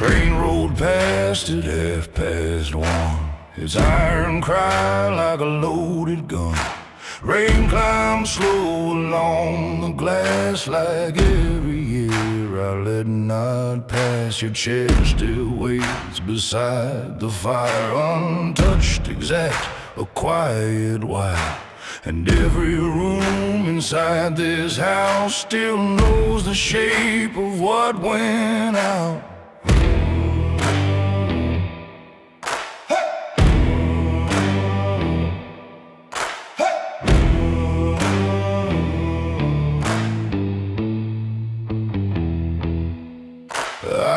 Train rolled past at 1:30. Its iron cried like a loaded gun. Rain climbed slow along the glass like every year. I let night pass. Your chair still waits beside the fire, untouched, exact, a quiet while. And every room inside this house still knows the shape of what went out.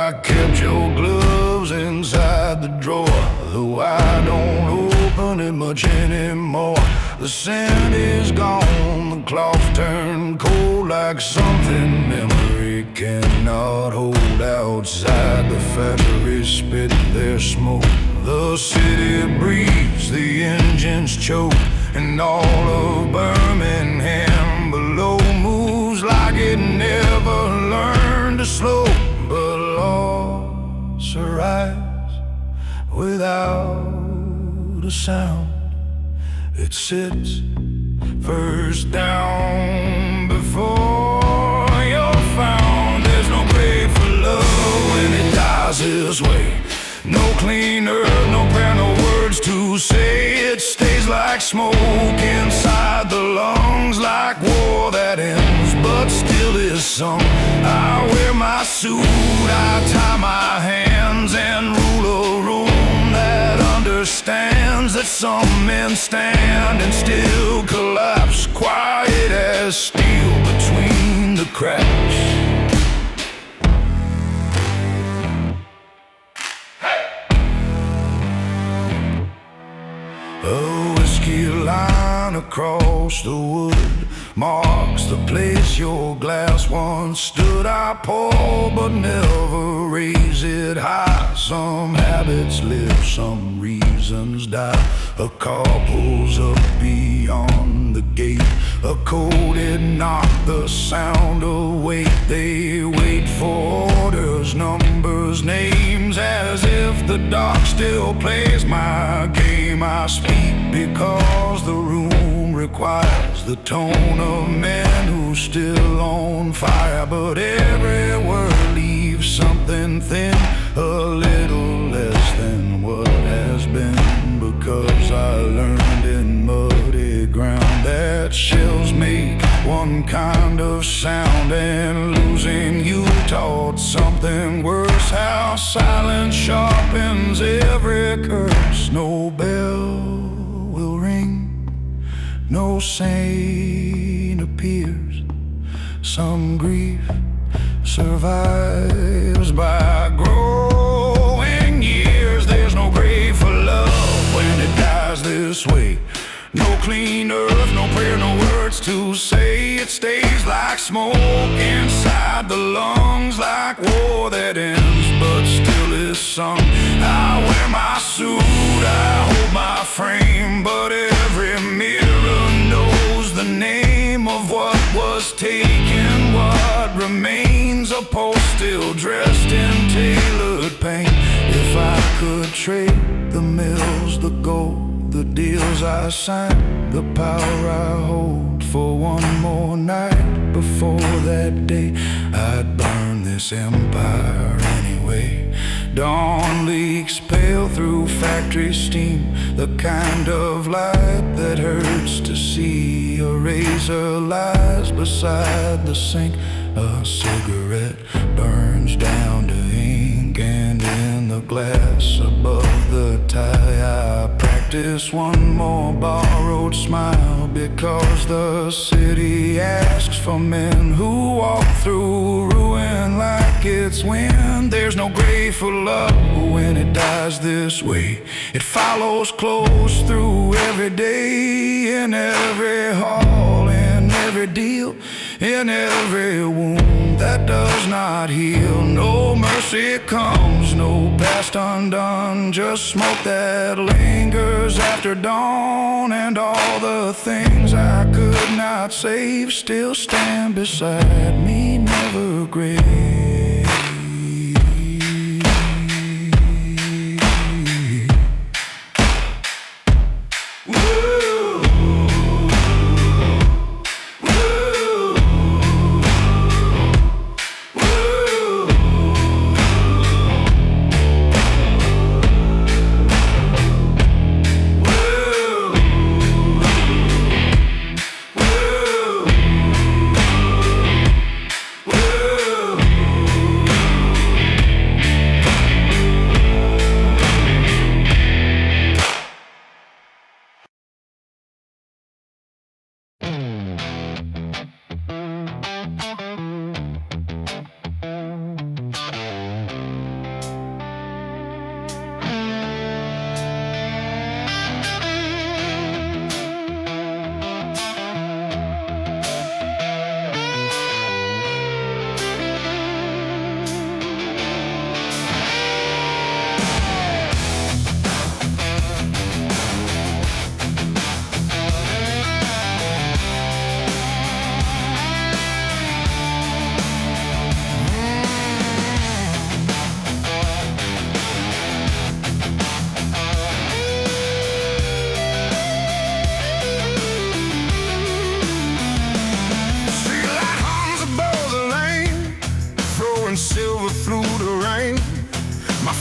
I kept your gloves inside the drawer, though I don't open it much anymore. The scent is gone, the cloth turned cold like something memory cannot hold. Outside the factory spit their smoke, the city breathes, the engines choke, and all of Birmingham below moves like it never learned to slow. But loss arrives without a sound. It sits first down before you're found. There's no grave for love when it dies this way. No clean earth, no prayer, no words to say. It stays like smoke inside the lungs, like war that ends but still is sung. I wear my suit, I tie my hands and rule a room that understands that some men stand and still collapse, quiet as steel between the cracks. A whiskey line across the wood marks the place your glass once stood. I pour but never raise it high. Some habits live, some reasons die. A car pulls up beyond the gate, a coded knock, the sound of weight. They wait for orders, numbers, names, as if the dark still plays my game. I speak because the room requires the tone of men who's still on fire. But every word leaves something thin, a little less than what has been. Because I learned in muddy ground that shells make one kind of sound, and losing you taught something worse. How silence sharpens every curse. No bell will ring, no saint appears. Some grief survives by growing years. There's no grave for love when it dies this way. No clean earth, no prayer, no words to say. It stays like smoke inside the lungs, like war that ends but still is sung. I wear my suit, I hold my frame, but every mirror knows the name of what was taken. What remains, a post still dressed in tailored pain. If I could trade the mills, the gold, the deals I signed, the power I hold for one more night, before that day I'd burn this empire anyway. Dawn leaks pale through factory steam, the kind of light that hurts to see. A razor lies beside the sink, a cigarette burns down to ink, and in the glass above the tie I practice one more borrowed smile. Because the city asks for men who walk through ruin like it's wind. There's no grave for love when it dies this way. It follows close through every day, in every hall, in every deal, in every wound that does not heal. No mercy comes, no past undone, just smoke that lingers after dawn. And all the things I could not save still stand beside me, never grave.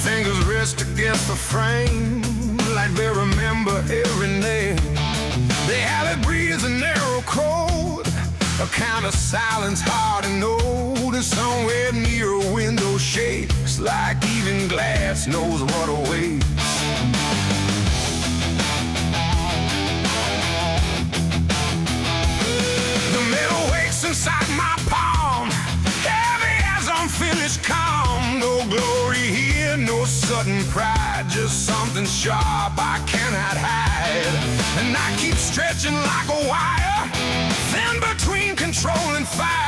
Fingers rest against the frame like they remember every name. They have it breathe a narrow code, a kind of silence hard to know. And somewhere near a window shakes like even glass knows what awaits. The metal wakes inside my palm, heavy as unfinished calm. No glory here, no sudden pride, just something sharp I cannot hide. And I keep stretching like a wire, thin between control and fire.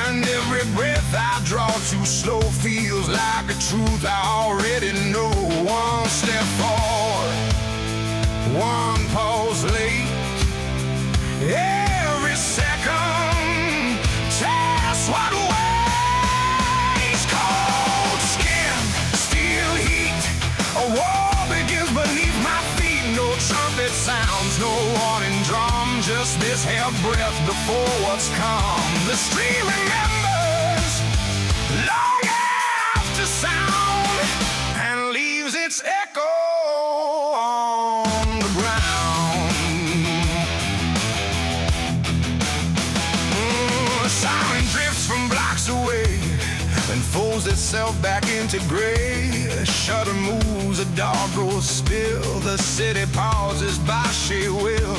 And every breath I draw too slow feels like a truth I already know. One step forward, one pause late. Every second tests what waits. Cold skin, steel heat, a war begins beneath my feet. No trumpet sounds, no warning drum, just this held breath before what's come. The street remembers long after sound and leaves its echo on the ground. The siren drifts from blocks away and folds itself back into gray. A shutter moves, a dog goes spill. The city pauses by sheer will.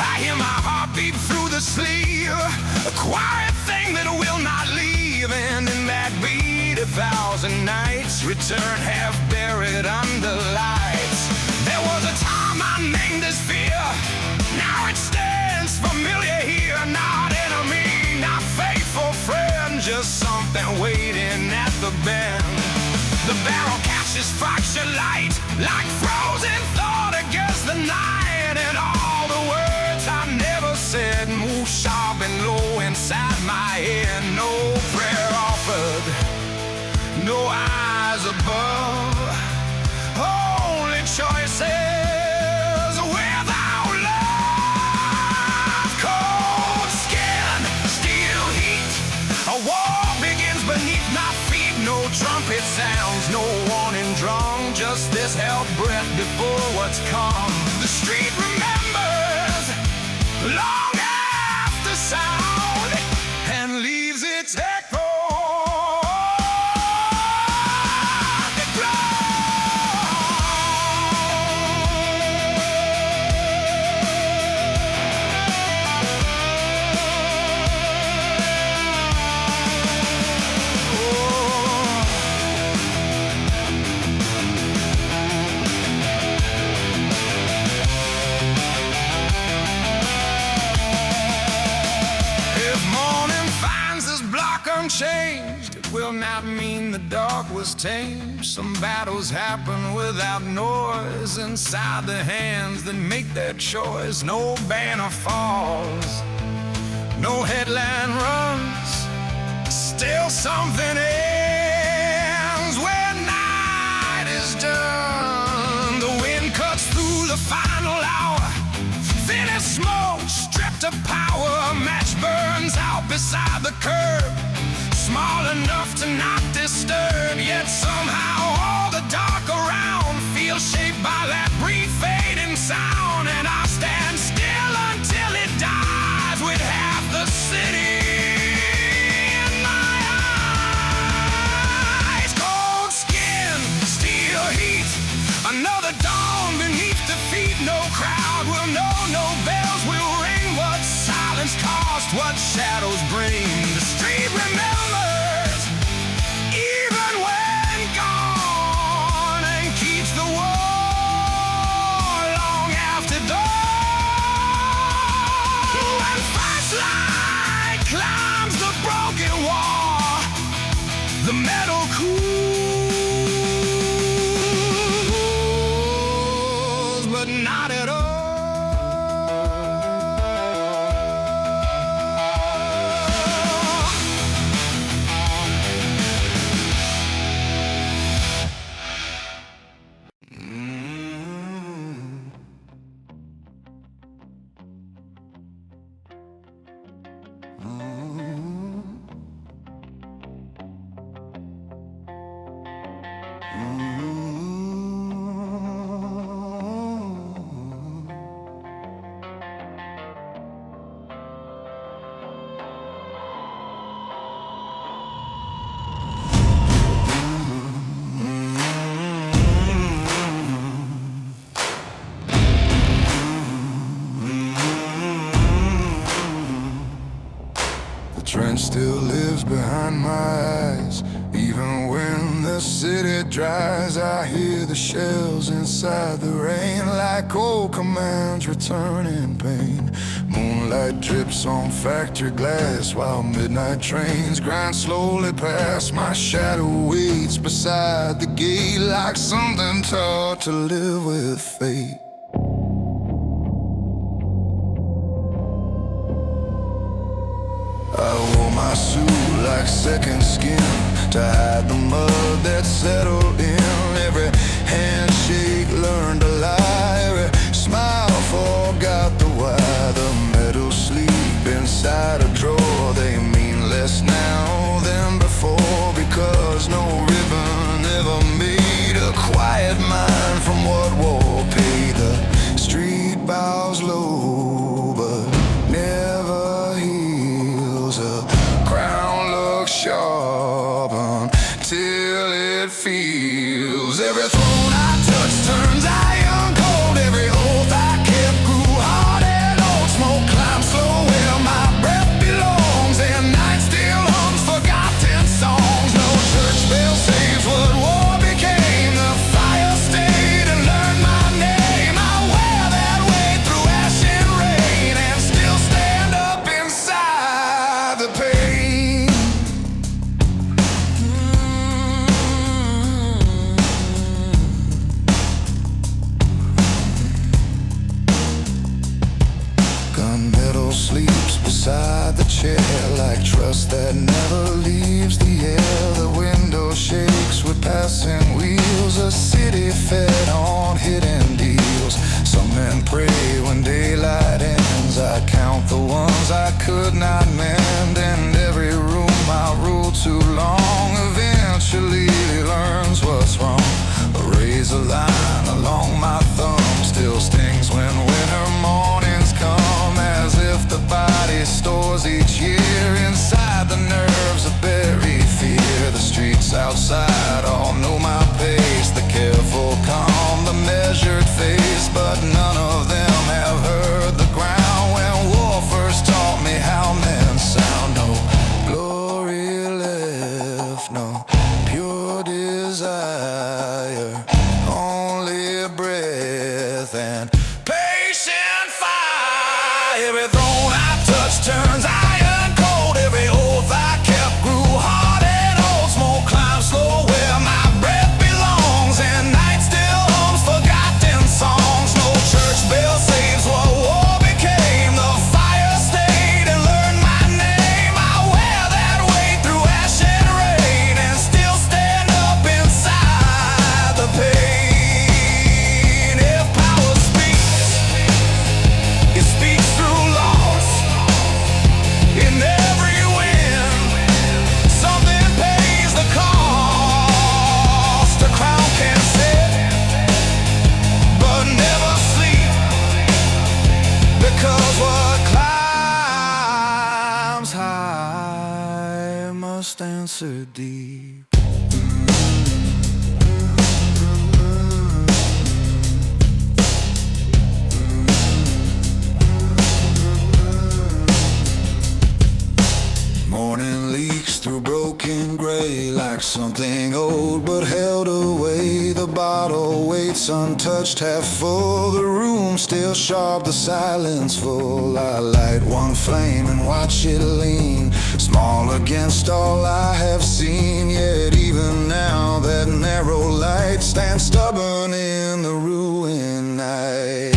I hear my heartbeat through the sleeve, a quiet thing that will not leave. And in that beat, 1,000 nights return half buried under lights. There was a time I named this fear, now it stands familiar here. Not enemy, not faithful friend, just something waiting at the bend. The barrel catches fracture light like frozen thought against the night. And all the words I never said move sharp and low inside my head. No prayer offered, no eyes above, only choices without love. Cold skin, steel heat, a war begins beneath my feet. No trumpet sounds, no warning drum, just this held breath before what's come. The street remembers long after sound and leaves its echo on the unchanged, it will not mean the dark was tamed. Some battles happen without noise inside the hands that make their choice. No banner falls, no headline runs, still something ends when night is done. The wind cuts through the final hour, thin as smoke, stripped of power. A match burns out beside the curb, small enough to not disturb, yet somehow all the dark around feels shaped by that brief fading sound. And I stand still until it dies with half the city in my eyes. Cold skin, steel heat, another dawn beneath the feet. No crowd will know, no bells will ring. What silence cost, what shadows bring. The street remembers even when gone, and keeps the war long after dawn. When flashlight climbs the broken wall, the metal cools, but not at all. still lives behind my eyes. Even when the city dries, I hear the shells inside the rain, like old commands return in pain. Moonlight drips on factory glass while midnight trains grind slowly past. My shadow waits beside the gate like something taught to live with fate. I wore my suit like second skin to hide the mud that settled in. Every handshake learned to lie, every smile forgot the why. The metal sleep inside a drawer, they mean less now than before, because no ribbon ever made a quiet mind from what war paid. The street bows low but never heals. A crown looks sharp until it feels. Every throne I touch turns iron cold. Every oath I kept grew hard and old. Smoke climbs slow where my breath belongs, and night still hums forgotten songs. No church bell saves what war became. The fire stayed and learned my name. I wear that way through ash and rain, and still stand up inside the pain. Gunmetal sleeps beside the chair like trust that never leaves the air. The window shakes with passing wheels. A city fed on hidden deals. Some men pray when daylight ends. I count the ones I could not mend, and every room I rule too long eventually learns what's wrong. A razor line along my thumb still stings when winter mornings come, as if the body stores each year inside the nerves of buried fear. The streets outside all know my pace, the careful calm, the measured face, but none of them have heard the ground when war first taught me how men sound. No glory left, no pure desire, only breath and patient fire. Every throne I touch turns iron cold. Every oath I kept grew hard and old. Smoke climbs slow where my breath belongs, and night still hums forgotten songs. No church bell saves what war became. The fire stayed and learned my name. I wear that way through ash and rain, and still stand up inside the pain. If power speaks, it speaks through loss. In every wind, something pays the cost. A crown can sit, but never sleep, because what climbs high must answer deep. Morning leaks through broken gray like something old but held away. The bottle waits untouched, half full. The room still sharp, the silence full. I light one flame and watch it lean, small against all I have seen. Yet even now that narrow light stands stubborn in the ruined night.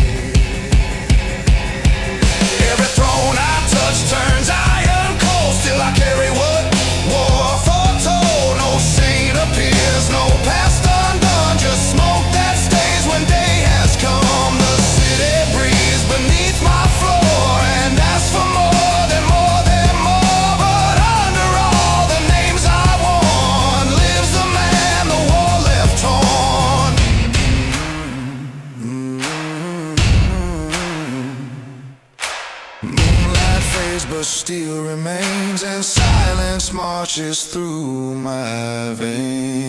Every throne I touch turns iron cold. Still I carry what war foretold. No saint appears, no past undone, just smoke that stays when day has come. The city breathes beneath my floor and asks for more than more than more. But under all the names I won lives the man the war left torn. Moonlight fades but still remains, and silence marches through my veins.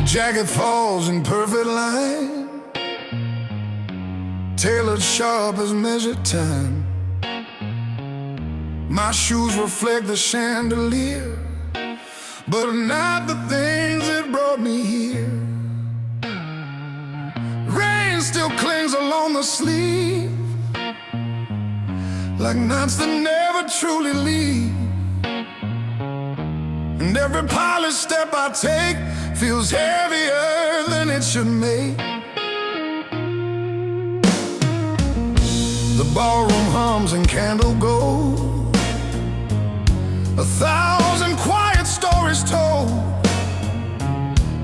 Jacket falls in perfect line, tailored sharp as measured time. My shoes reflect the chandelier, but not the things that brought me here. Rain still clings along the sleeve, like knots that never truly leave. And every polished step I take feels heavier than it should make. The ballroom hums and candle glow, 1,000 quiet stories told.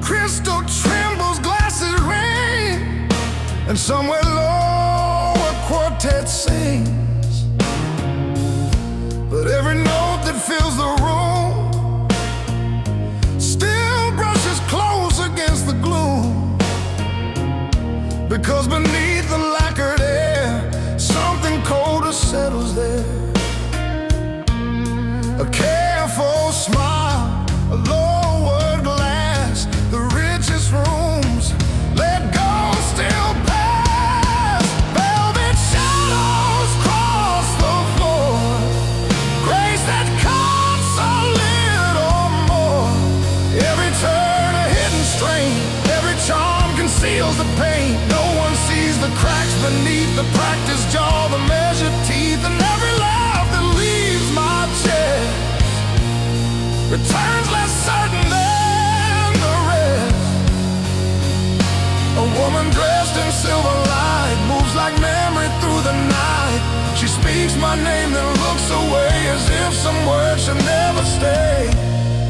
Crystal trembles, glasses ring, and somewhere low a quartet sings. But every note that fills the room against the gloom, because beneath the lacquered air something colder settles there. A careful smile, a lowered glass, the richest rooms let go still pass. Velvet shadows cross the floor, grace that cuts a little more. Every turn every charm conceals the pain. No one sees the cracks beneath the practiced jaw, the measured teeth, and every laugh that leaves my chest returns less certain than the rest. A woman dressed in silver light moves like memory through the night. She speaks my name then looks away as if some words should never stay.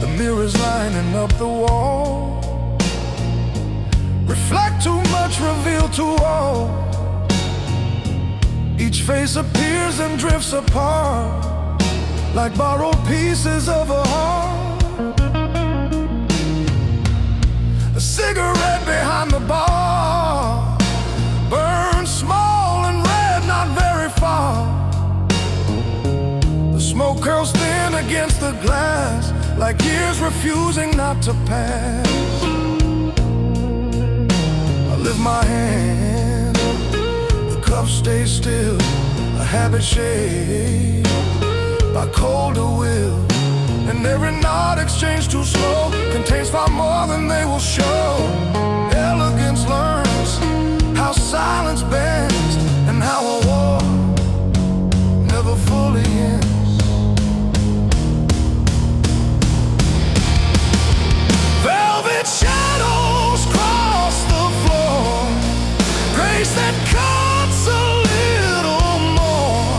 The mirrors lining up the wall reflect too much, reveal too all. Each face appears and drifts apart, like borrowed pieces of a heart. A cigarette behind the bar burns small and red, not very far. The smoke curls thin against the glass, like years refusing not to pass. Lift my hand, the cup stays still, a habit shaped by colder will. And every nod exchanged too slow contains far more than they will show. Elegance learns how silence bends and how a war never fully ends. Velvet shadows cross the floor, grace that cuts a little more.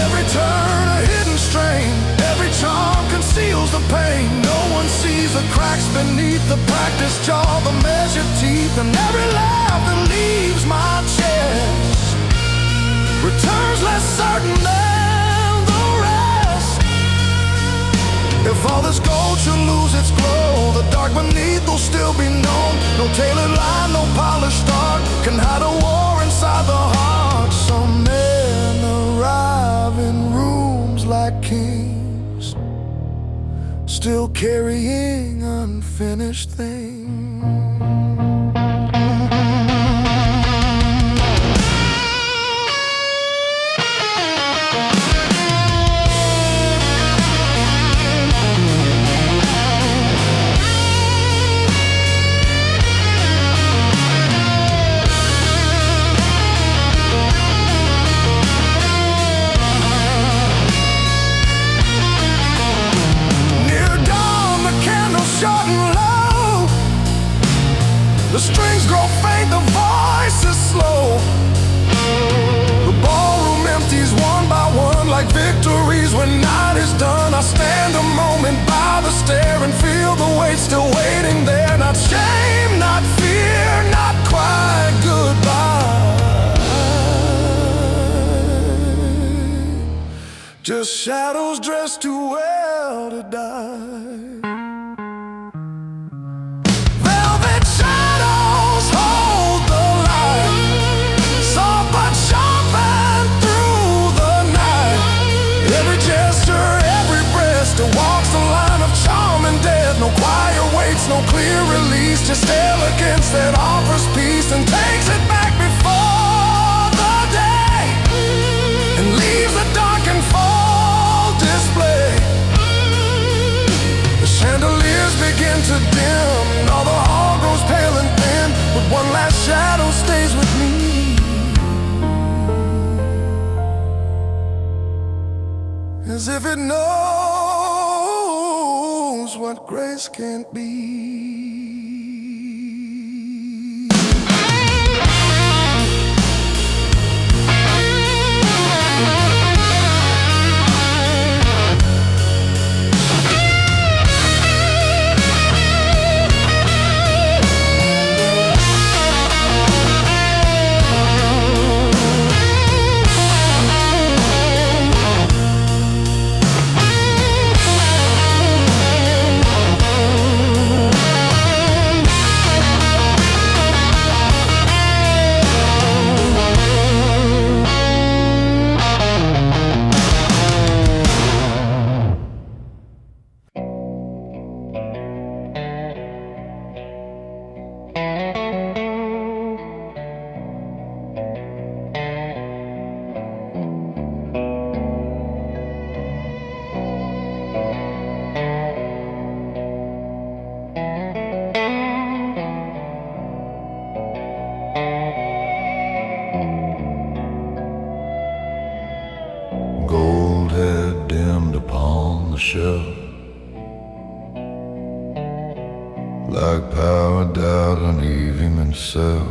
Every turn a hidden strain, every charm conceals the pain. No one sees the cracks beneath the practiced jaw, the measured teeth, and every laugh that leaves my chest returns less certain than the rest. If all this gold should lose its glow, the dark beneath will still be known. No tailored line, no polished art can hide a war inside the heart. Some men arrive in rooms like kings, still carrying unfinished things. The strings grow faint, the voice is slow. The ballroom empties one by one, like victories when night is done. I stand a moment by the stair and feel the weight still waiting there. Not shame, not fear, not quite good. just shadows dressed too well to die. Velvet shadows hold the light, soft but sharp and through the night. Every gesture, every breast, walks the line of charm and death. No choir waits, no clear release, just elegance that offers peace and takes it back before the day and leaves a dark and full display. The chandeliers begin to dim, and all the hall grows pale and thin, but one last shadow stays with me, as if it knows what grace can't be. Gold had dimmed upon the shelf, like power, doubt, and even himself.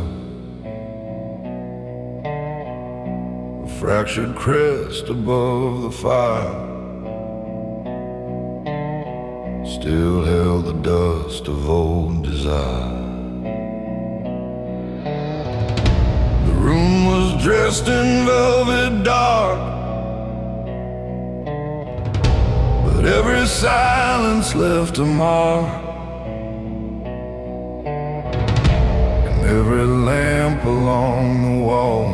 A fractured crest above the fire still held the dust of old desire. The room was dressed in velvet dark, but every silence left a mark, and every lamp along the wall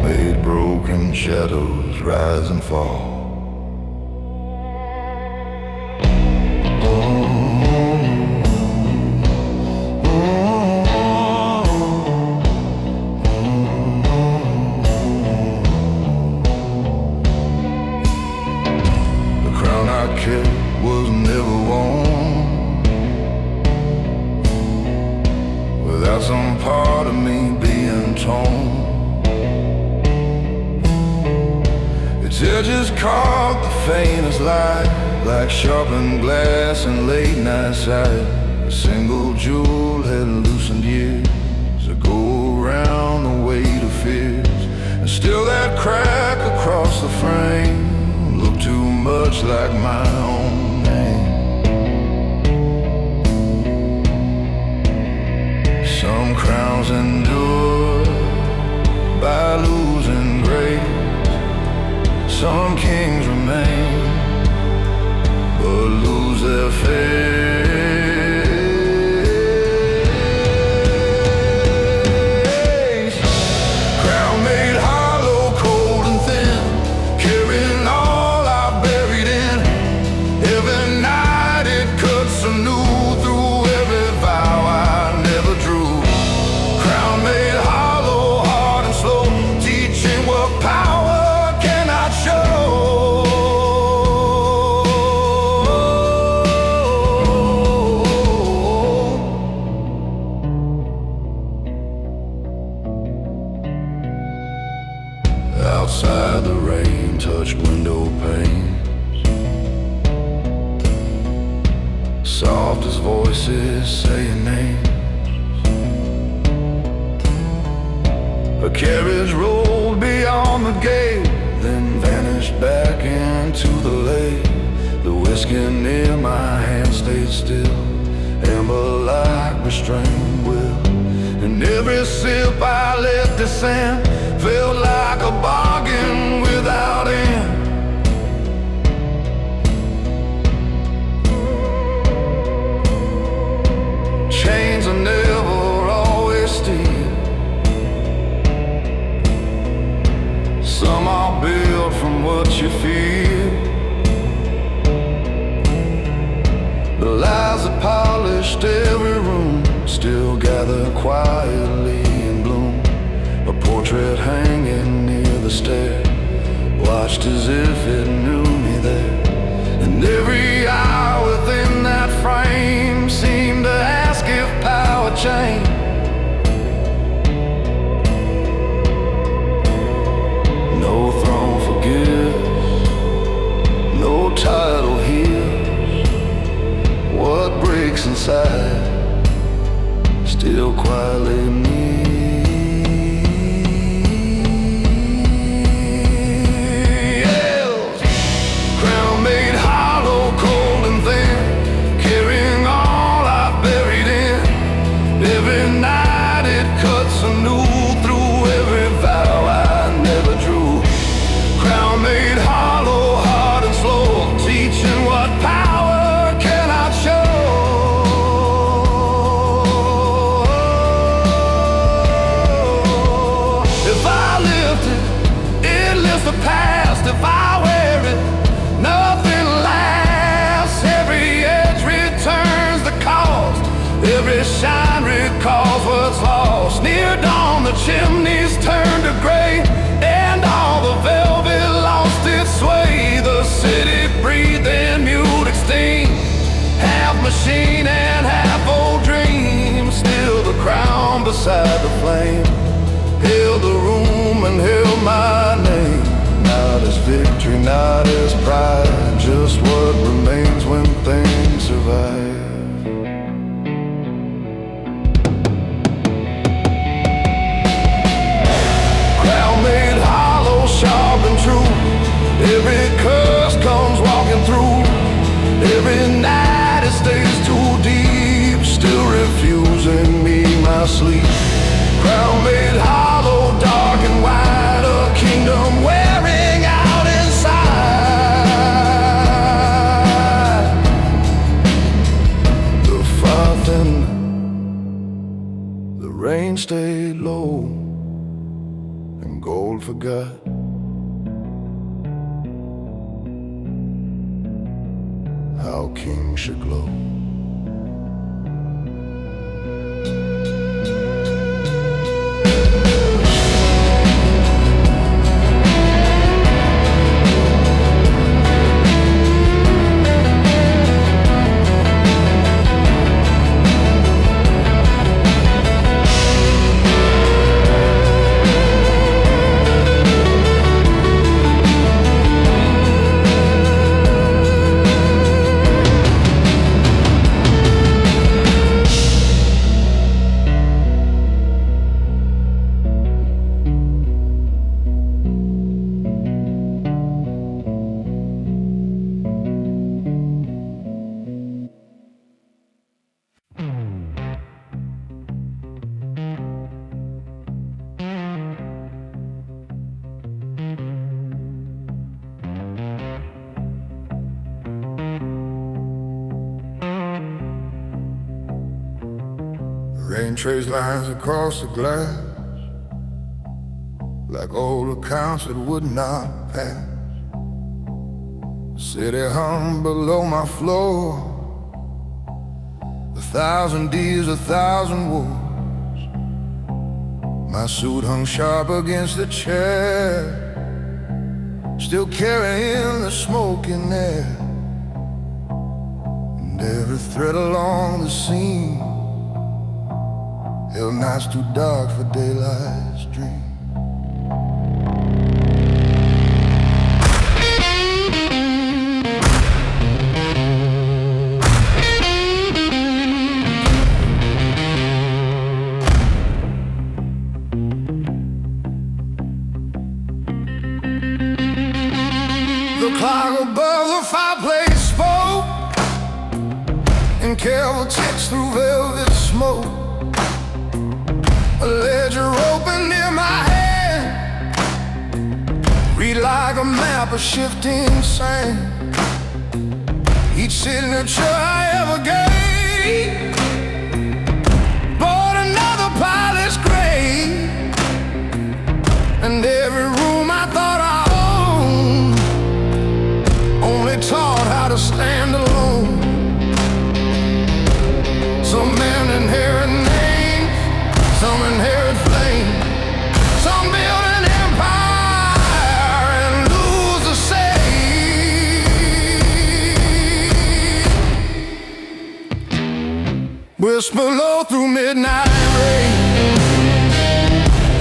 made broken shadows rise and fall. Was never worn without some part of me being torn. Its edges caught the faintest light, like sharpened glass in late night sight. A single jewel had loosened years ago around the weight of fears, and still that crack across the frame looked too much like my own name. Some crowns endure by losing grace, some kings remain but lose their face. Crown made hollow, cold and thin, carrying all I buried in. Every night it cuts anew through every vow I never drew. Crown made hollow, hard and slow, teaching what power cannot show. Outside the rain touched window panes, soft as voices saying names. A carriage rolled beyond the gate, then vanished back into the lake. The whiskey near my hand stayed still, amber like restrained will. And every sip I let descend felt like a bargain without end. Chains are never always steel. Some are built from what you feel. The lies that polished every room still gather quietly in bloom. A portrait hanging near the stair, watched as if it knew me there. And every eye within that frame seemed to ask if power changed. No throne forgives, no title heals. What breaks inside still quietly kneels. Crown made hollow, cold and thin, carrying all I've buried in. Every night it cuts anew through every vow I never drew. Crown made hollow, hard and slow, teaching what power cannot show. If I lift it, it lifts the past. If I wear it, nothing lasts. Every edge returns the cost. Every shine recalls what's lost. Near dawn the chimneys turn to gray, and all the velvet lost its sway. The city breathed in mute extinct, half machine and half old dream. Still the crown beside the flame held the room and held my name. Not as victory, not as pride, just what remains when things survive. Crown made hollow, sharp and true. Every curse comes walking through. Every night it stays too deep, still refusing me my sleep. Crown made hollow, dark and wide, a kingdom wearing out inside. The fire thin, the rain stayed low, and gold forgot. How kings should glow. Rain trace lines across the glass, like old accounts that would not pass. The city hung below my floor, 1,000 deeds, 1,000 wars. My suit hung sharp against the chair, still carrying the smoke in there. And every thread along the seam held nights too dark for daylight's dream. The clock above the fireplace spoke, and careful ticks through velvet smoke. A ledger open near my hand, a map of shifting sand. Each signature I ever gave bought another polished grave, and every room I thought I owned only taught how to stand alone. Some men inherit names, some inherit fame, some build an empire and lose the same. Whisper low through midnight rain,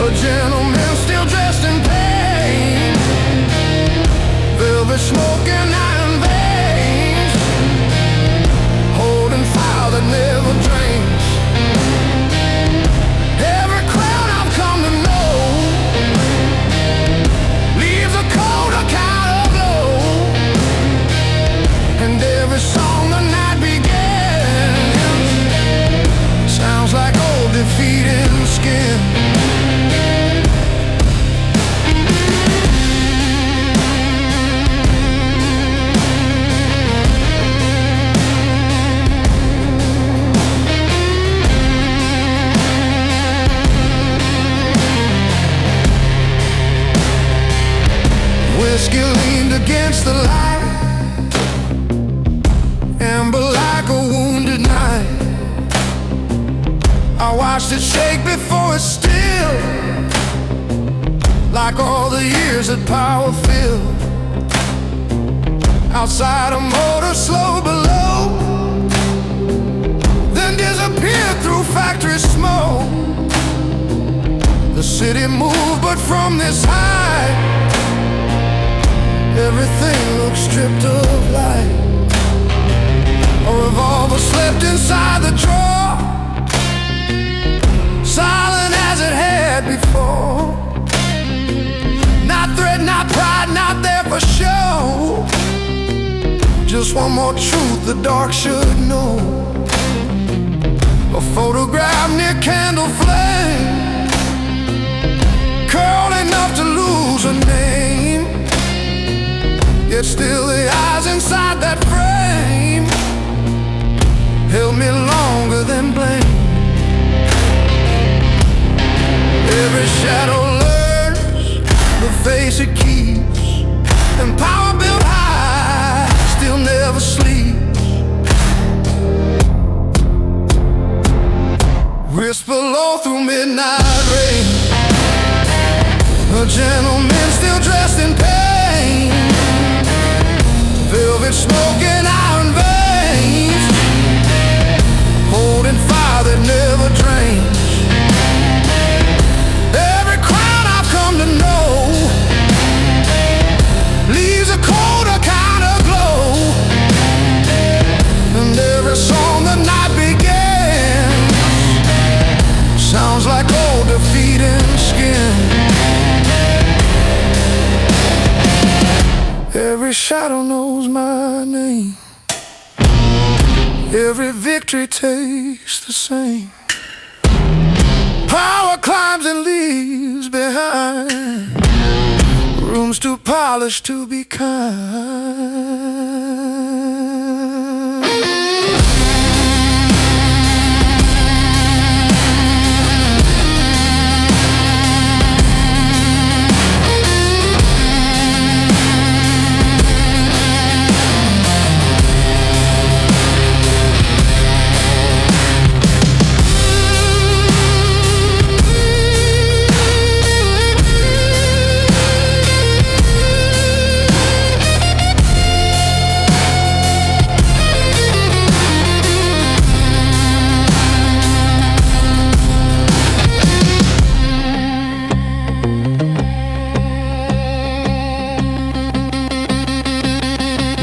a gentleman still dressed in pain, velvet smoke and iron veins, holding fire that never drains. Every crown I've come to know leaves a cold account of glow, and every song the night begins sounds like old defeated skin. Whiskey leaned against the light, amber like a wounded knight. I watched it shake before it still, like all the years that power filled. Outside a motor slow below, then disappeared through factory smoke. The city moved, but from this height everything looks stripped of light. A revolver slipped inside the drawer, silent as it had before. Not threat, not pride, not there for show, just one more truth the dark should know. A photograph near candle flame, curled enough to lose a name, yet still the eyes inside that frame held me longer than blame. Every shadow learns the face it keeps, and power built high still never sleeps. Whisper low through midnight rain, a gentleman still dressed in pain, velvet smoke and iron veins, holding fire that never drains. Every crown I've come to know leaves a colder kind of glow, and every song the night begins sounds like old defeated skin. Every shadow knows my name, every victory tastes the same. Power climbs and leaves behind rooms too polished to be kind.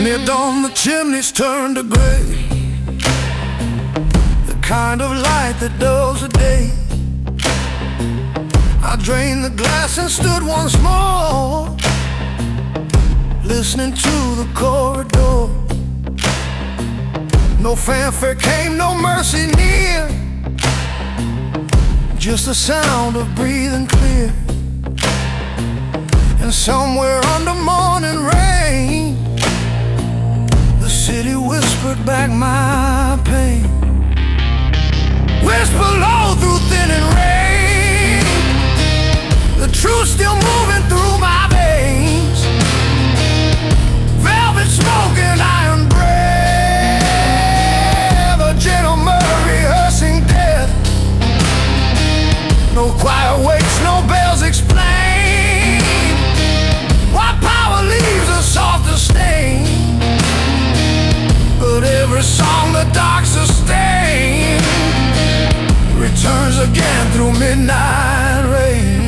Near dawn the chimneys turn to gray, the kind of light that dulls the day. I drained the glass and stood once more, listening to the corridor. No fanfare came, no mercy near, just the sound of breathing clear. And somewhere under morning rain, the city whispered back my pain. Whisper low through thinning rain, the truth still moving through my veins. Velvet smoke and iron breath, a gentleman rehearsing death. No choir wakes, no bells explain why power leaves a softer stain. But every song the dark sustain returns again through midnight rain.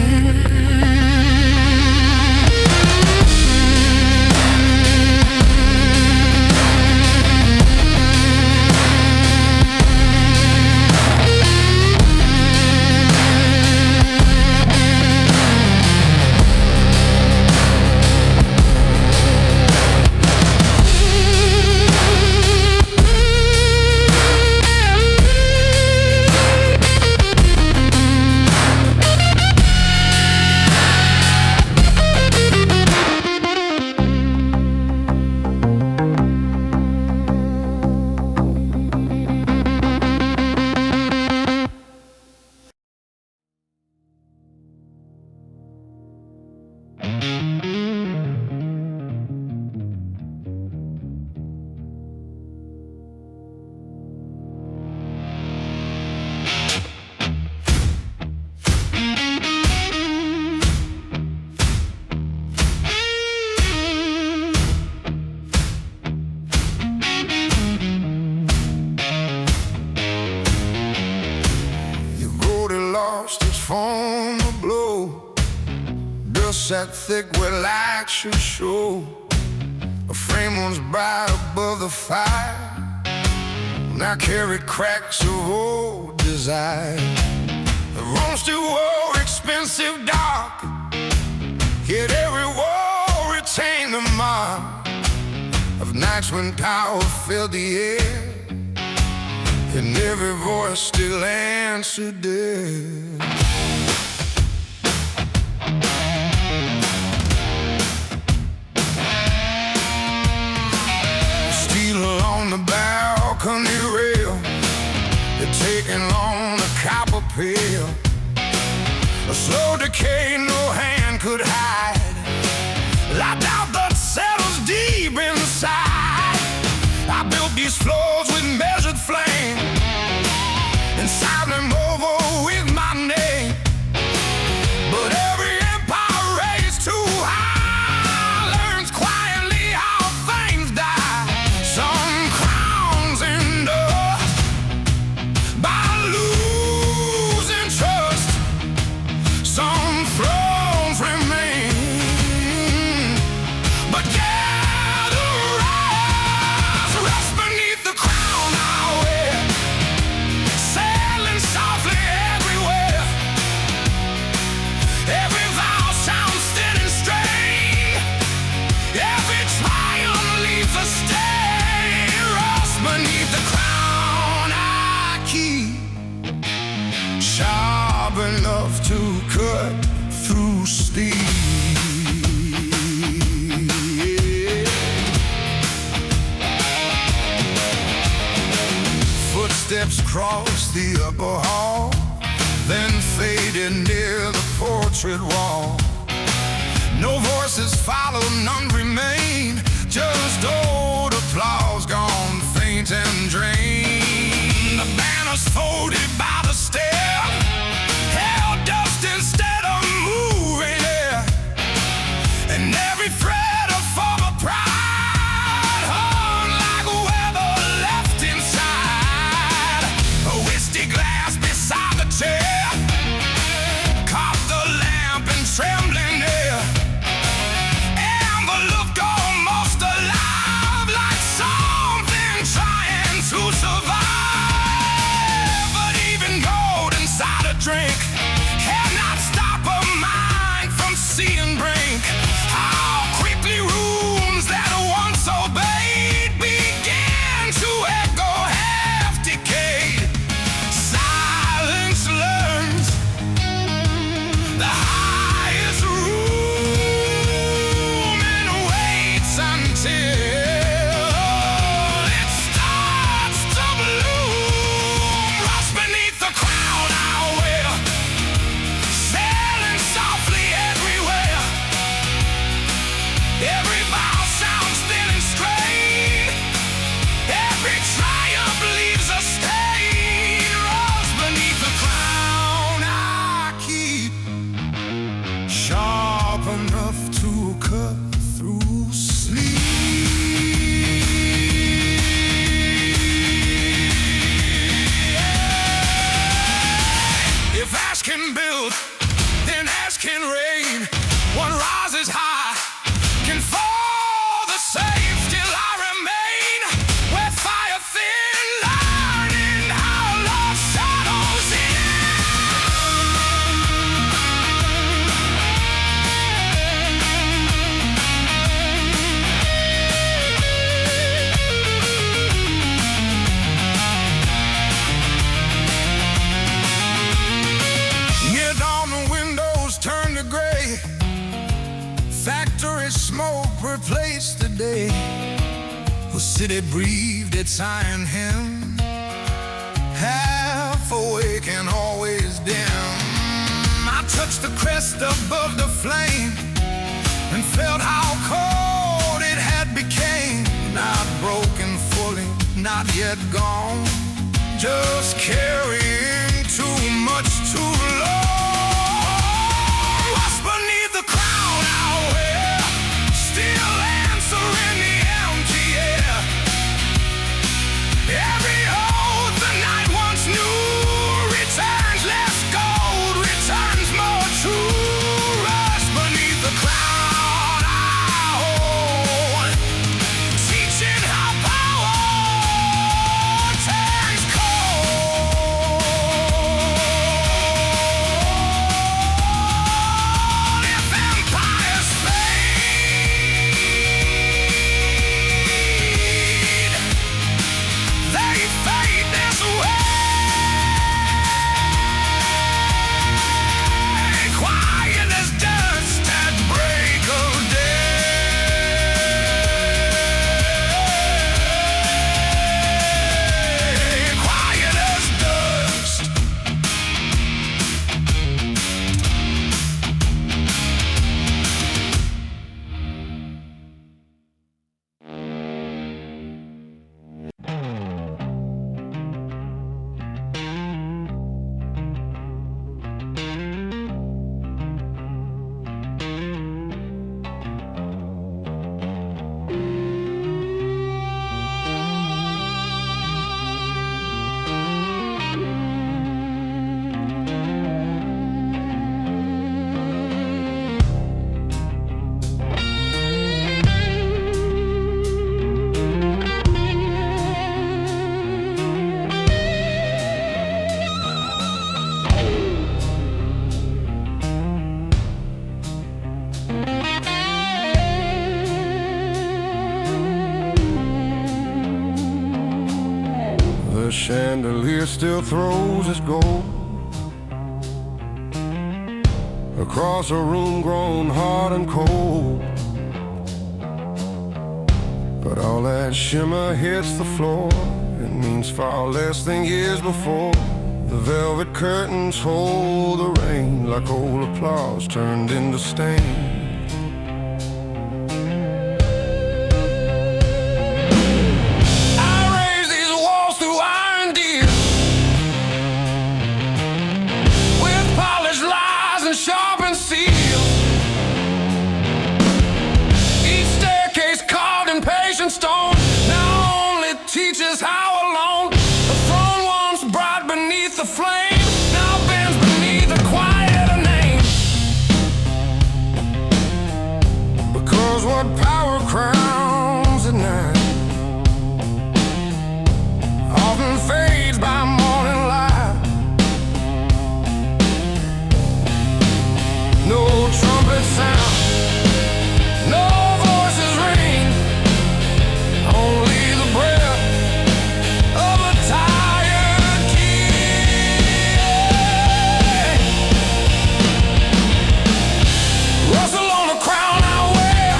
From the blow, dust sat thick where light should show. A frame once bright above the fire now carried cracks of old desire. The rooms still were expensive dark, yet every wall retained the mark of nights when power filled the air, and every voice still answered dead. Steel along the balcony rail, they're taking on the copper pail. A slow decay no hand could hide, like doubt that settles deep inside. I built these floors with measured flame, and signed them over with my name. But every empire raised too high learns quietly how things die. Some crowns end up by losing trust, some thrones remain, but gather rest beneath the crown I wear, sailing softly everywhere. Every vow sounds thin and strained, every triumph leaves a stain. Rust beneath the crown I keep, sharp enough to cut through steel. Footsteps crossed the upper hall, then faded near the portrait wall. No voices follow, none remain, just old applause gone faint and drained. The banners folded by the stair held dust instead of moving air, and every thread of former pride hung like weather left inside. A whiskey glass beside the chair caught the lamp in trembling air, envelope almost alive, like something trying to survive. can build, then as can rain. What rises high can fall the same. Still I remain where fire thin, learning how love shadows near dawn the windows turn to gray. Factory smoke replaced the day. The city breathed its iron hymn, half awake and always dim. I touched the crest above the flame and felt how cold it had became. Not broken fully, not yet gone, just carrying too much too long. What's beneath the crown I wear, still answering the empty air. Every oath the night once knew returns less gold, returns more true. Rust beneath the crown I hold, teaching how power turns cold. If empires fade, they fade this way. Quiet as dust at break of day. Quiet as dust. The chandelier still throws its gold across a room grown hard and cold. But all that shimmer hits the floor, it means far less than years before. The velvet curtains hold the rain like old applause turned into stain. Sharpened steel, each staircase carved in patient stone now only teaches how alone. The throne once bright beneath the flame now bends beneath a quieter name. Because what power crowns at night often fades by morning light. No trumpet sound, no voices ring, only the breath of a tired king. Rustle on the crown I wear,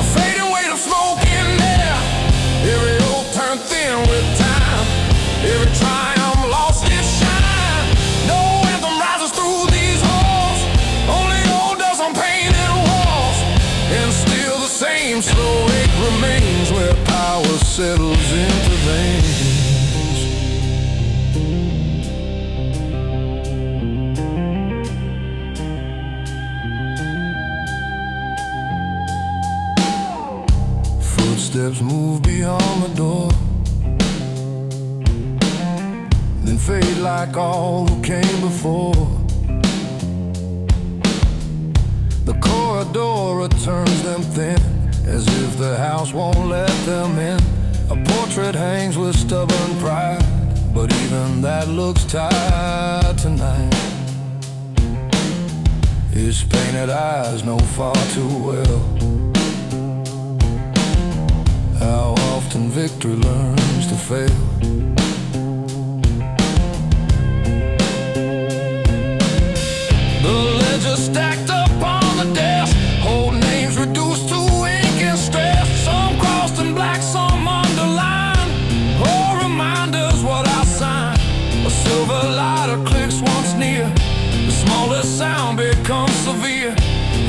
a fading weight of smoke in there. Every oath turned thin with time, every triumph lost its shine. No anthem rises through these halls, only old dust on painted walls, and still the same slow ache remains where power settles into veins. Footsteps move beyond the door, then fade like all who came before. door turns them thin, as if the house won't let them in. A portrait hangs with stubborn pride, but even that looks tired tonight. His painted eyes know far too well how often victory learns to fail. The ledger stacked up on the desk, old names reduced to ink and stress. Some crossed in black, some underlined, all reminders what I signed. A silver lighter clicks once near, the smallest sound becomes severe,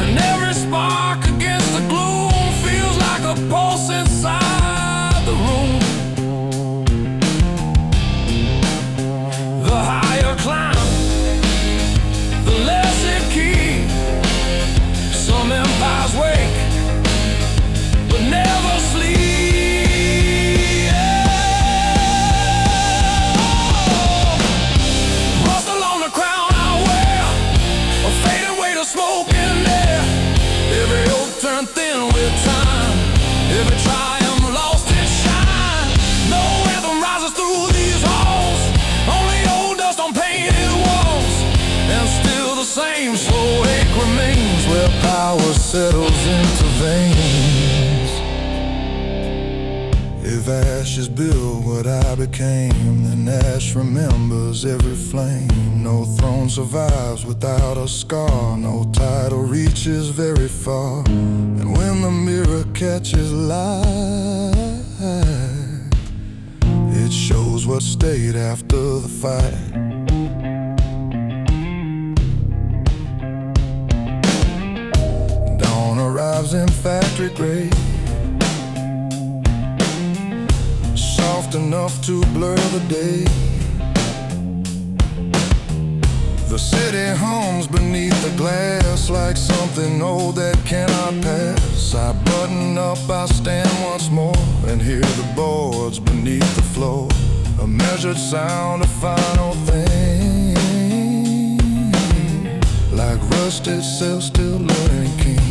and every spark against the gloom feels like a pulse inside the room. The higher climb, the less it keeps. Some empires wake, but never sleep. Rustle on the crown I wear, a fading weight of smoke in there. Every oak turned thin with time, every triumph lost its shine. No anthem rises through these halls, only old dust on painted walls. And still the same slow ache remains, where power settles into veins. If ashes build what I became, then ash remembers every flame. No throne survives without a scar, no title reaches very far. And when the mirror catches light, it shows what stayed after the fight. Dawn arrives in factory gray, soft enough to blur the day. The city hums beneath the glass like something old that cannot pass. I button up, I stand once more and hear the boards beneath the floor, a measured sound, a final thing, like rust itself still learning keys.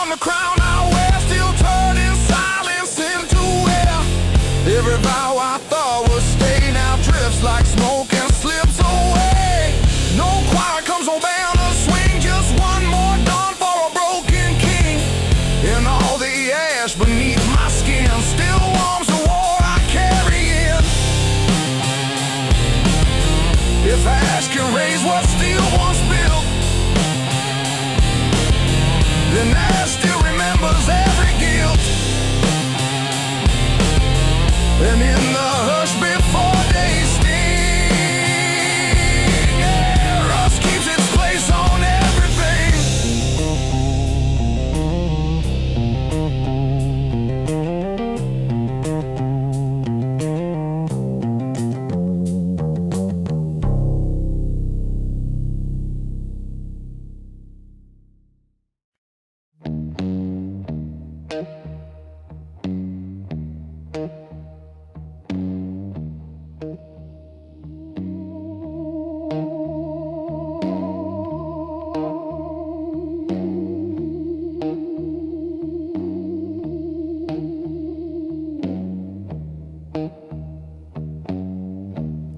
The crown I wear still turning silence into air. Every vow I thought would stay now drifts like smoke and slips away. No choir comes, no banner swing, just one more dawn for a broken king. And all the ash beneath my skin still warms the war I carry in. If ash can raise what steel once built, then ash still remembers every guilt. And in the hush before they sting, yeah, rust keeps its place on everything.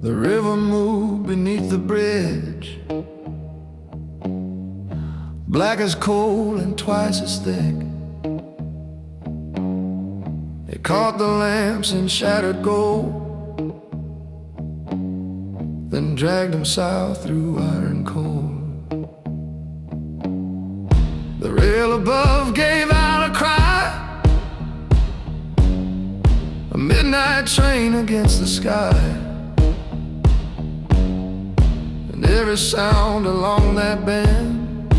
The river moved beneath the bridge, black as coal and twice as thick. It caught the lamps in shattered gold, then dragged him south through iron cold. The rail above gave out a cry, a midnight train against the sky, and every sound along that band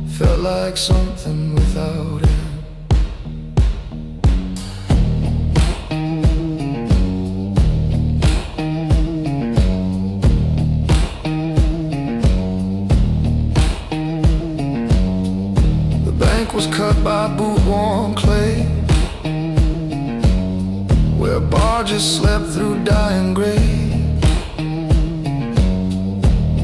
felt like something without end. The bank was cut by boot-worn clay, where barges slept through dying gray.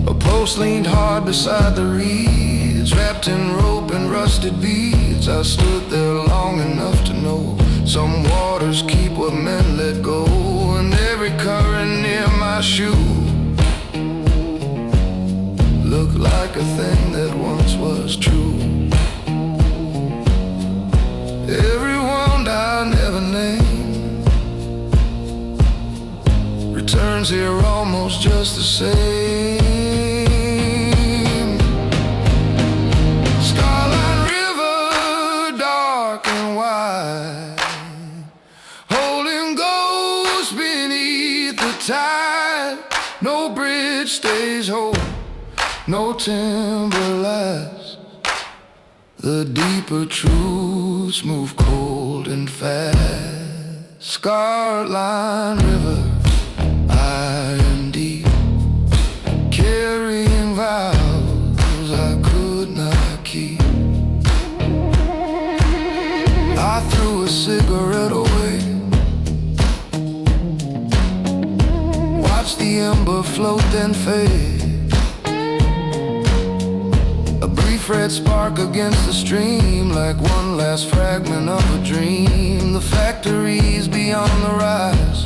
A post leaned hard beside the reeds, wrapped in rope and rusted beads. I stood there long enough to know some waters keep what men let go, and every current near my shoe looked like a thing that once was true. Every wound I never named returns here almost just the same. Tide, no bridge stays whole, no timber lasts. The deeper truths move cold and fast. Scarred line river, iron deep, carrying vows I could not keep. I threw a cigarette away, watch the ember float then fade. A brief red spark against the stream, like one last fragment of a dream. The factories beyond the rise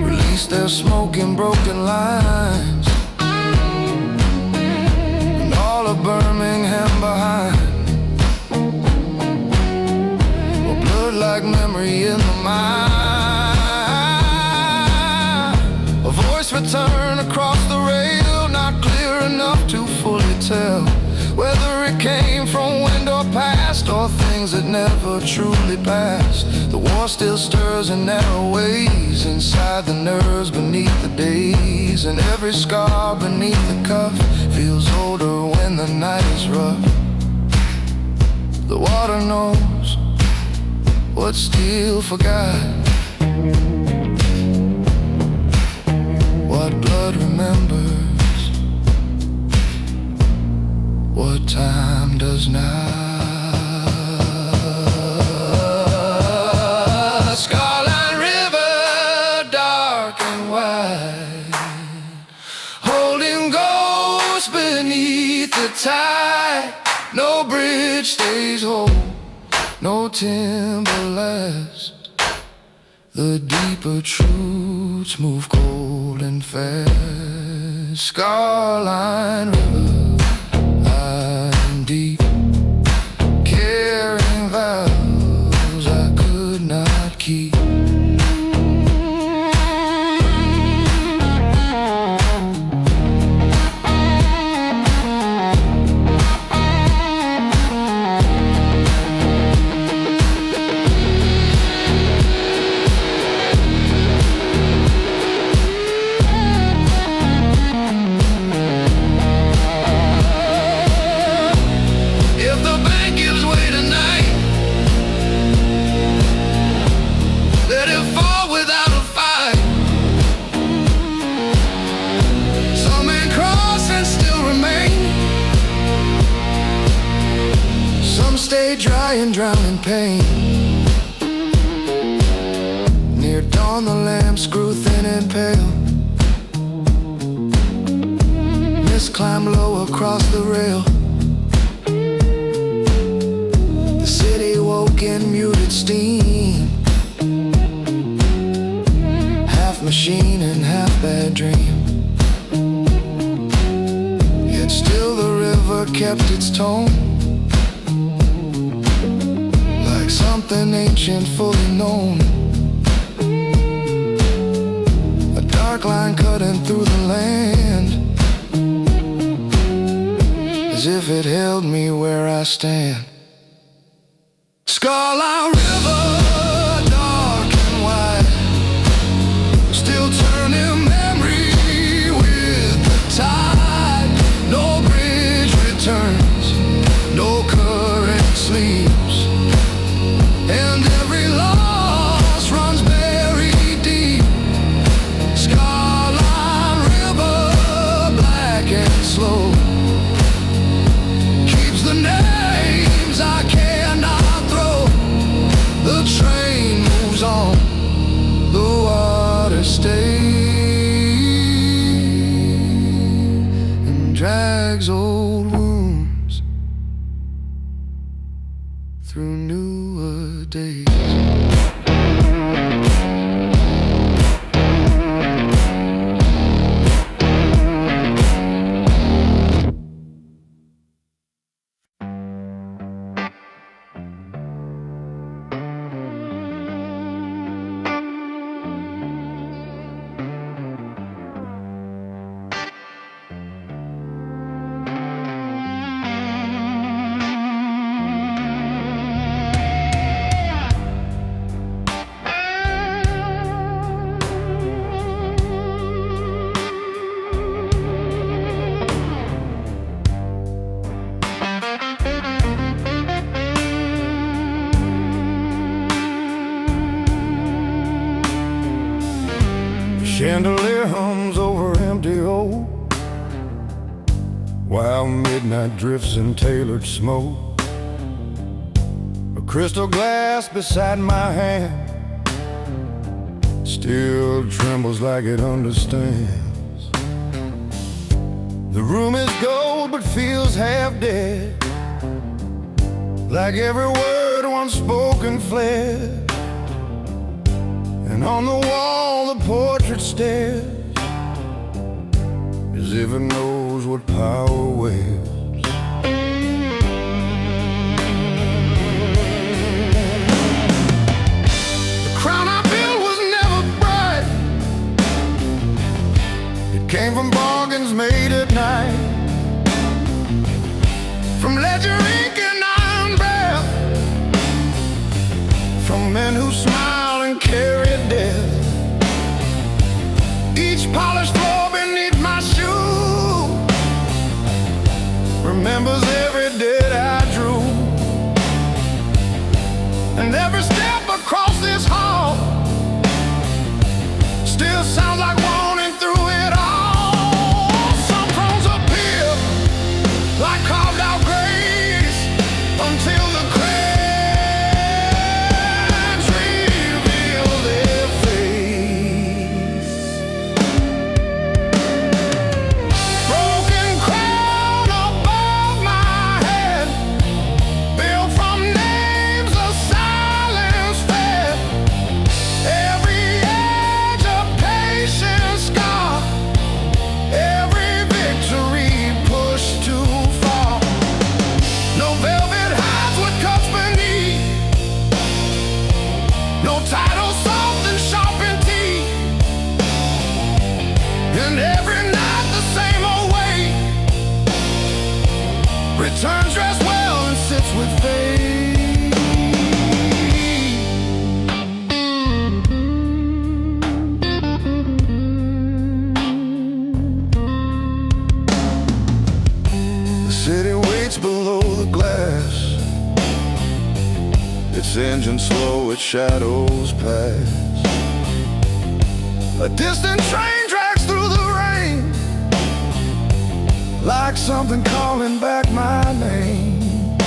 release their smoke in broken lines, and all of Birmingham behind will blur like memory in the mind. Return across the rail, not clear enough to fully tell whether it came from wind or past, or things that never truly passed. The war still stirs in narrow ways inside the nerves beneath the days, and every scar beneath the cuff feels older when the night is rough. The water knows what steel forgot, what blood remembers, what time does not. Scarline River, dark and wide, holding ghosts beneath the tide. No bridge stays whole, no timber lasts. The deeper truths move cold and fast. Scarline River, I'm deep, carrying vows I could not keep. Stay dry and drown in pain. Near dawn the lamps grew thin and pale. Mist climbed low across the rail. The city woke in muted steam, half machine and half bad dream. Yet still the river kept its tone, something ancient fully known. dark line cutting through the land, as if it held me where I stand. Scarlet River, dark and wide, still turning memory with the tide. No bridge returns, no current sleeps, and every loss runs buried deep. Scarlet River, black and slow, keeps the names I cannot throw. The train moves on, the water stays and drags old wounds through newer days. Chandelier hums over empty oak, while midnight drifts in tailored smoke. A crystal glass beside my hand still trembles like it understands. The room is gold but feels half dead, like every word once spoken fled. And on the wall the portrait stares, as if it knows what power wears. The crown I built was never bright, it came from bargains made at night, from ledger ink and iron breath, from men who smile and carry death. Each polished floor beneath my shoe remembers every debt I drew, and every step across this hall still sounds like warning through it all. Some thrones appear like carved out graves until the title soft and sharp in teeth, and every night the same old way returns dressed well and sits with fate. The city waits below the glass, its engine slow, its shadows pass. A distant train drags through the rain, like something calling back my name.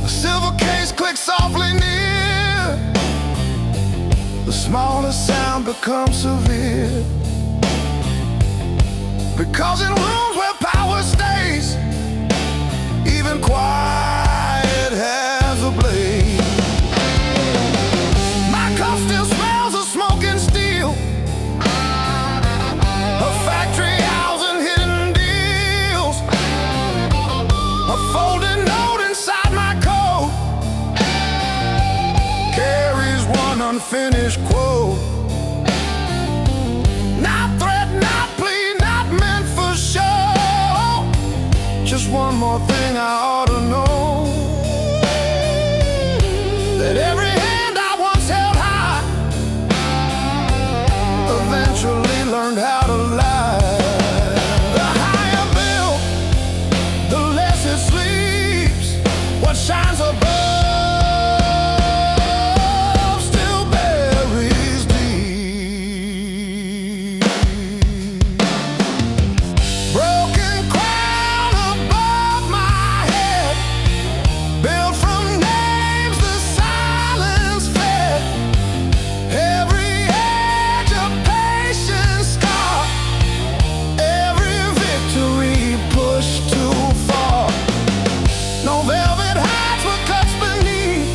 A silver case clicks softly near, the smallest sound becomes severe, because in rooms where power stays, even quiet has a blade. My cup still smells of smoking steel, a factory house and hidden deals. A folded note inside my coat carries one unfinished quote. one more thing I ought to know, that every hand I once held high eventually learned how to lie. The higher built, the less it sleeps. What shines above still buries deep. Broken crown above my head, built from names the silence fed. Every edge a patient scar, every victory pushed too far. No velvet hides what cuts beneath,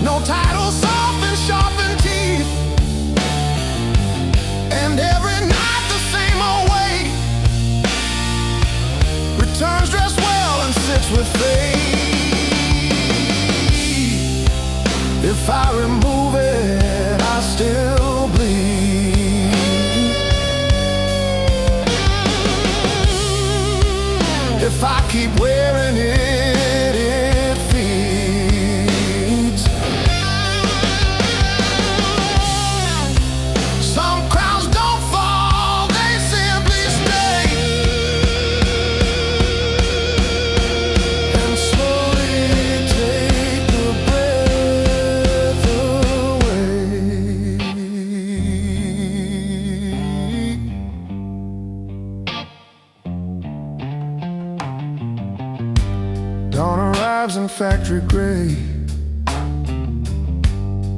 no title soften sharpened teeth. And every night the same old way returns dressed well and sits with fate. If I remove it, I still bleed. If I keep wearing it, it feeds. Some crowns don't fall, they simply stay, and slowly take the breath away. Dawn arrives in factory gray,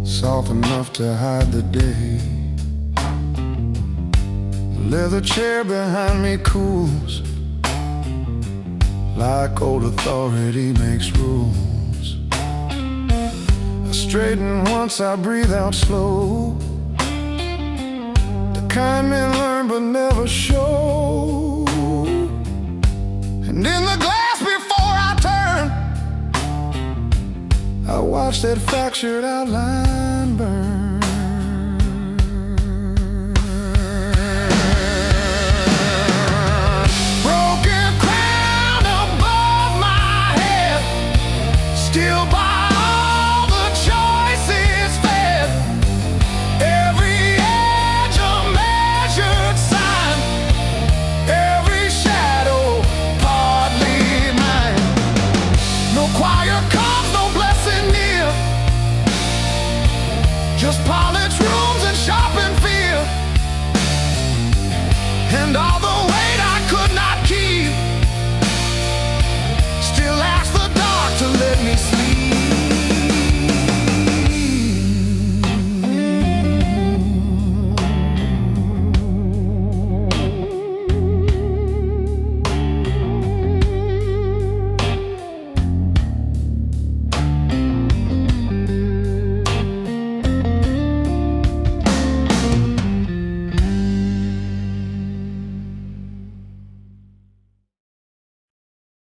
soft enough to hide the day. The leather chair behind me cools, like old authority makes rules. I straighten once, I breathe out slow, the kind men learn but never show. And in the glass before I turn, I watch that fractured outline burn. Broken crown above my head, still by all the choices fed. Every edge a measured sign, every shadow partly mine. No choir